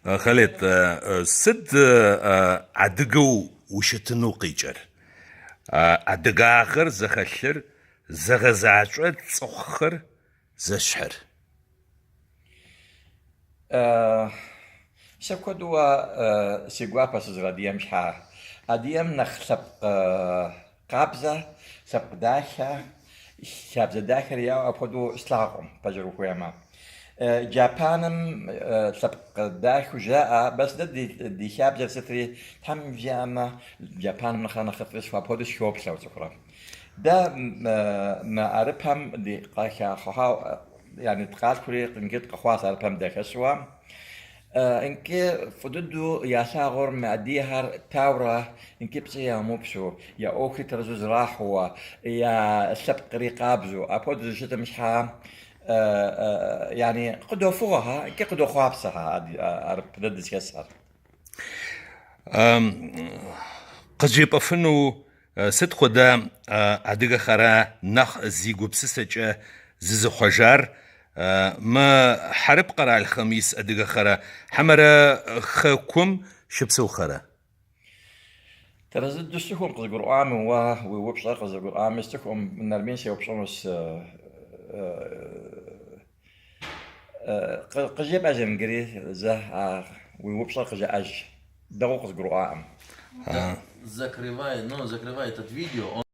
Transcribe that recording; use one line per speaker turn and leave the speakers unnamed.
خليت سد عدقو وشتنو قيجر عدقاخر زخشر زغزعشر تصخر زشحر
شبكة دوا سيقوا بس زغديم شحا أديم نخلب قابزة سب داشا شابزة داخل يا أبودو إسلاقهم بجرو كويما جابانم سب داخل جاء بس دي شابزة ستري تم جاء جابانم نخلنا خطرش فأبودو شوب سو سكرا ده ما أعرفهم دي قاشا خها يعني تقال كوري قنقط قخواس أعرفهم ده كسوا إنك فددو يا ساغر معديها تاورة إنك بسي يا موبسو يا أوكي ترزوز راحوا يا سبق رقابزو أبود جت مش ها يعني قدو فوقها إنك قدو خوابسها أعرف بددس يسهر
قجيب أفنو ست خدا عدقا خرا نخ زيقو بسسجة زيزو خجار ما حرب قرا الخميس أدقا خرا حمرا خكم شبسو خرا
ترزد دستكم قز قرآن ووبشا قز قرآن مستكم من نرمين سي وبشمس قجيب أجم قري زه ووبشا قز أج دقوق قز قرآن
Закрывай, ну, закрывай этот видео.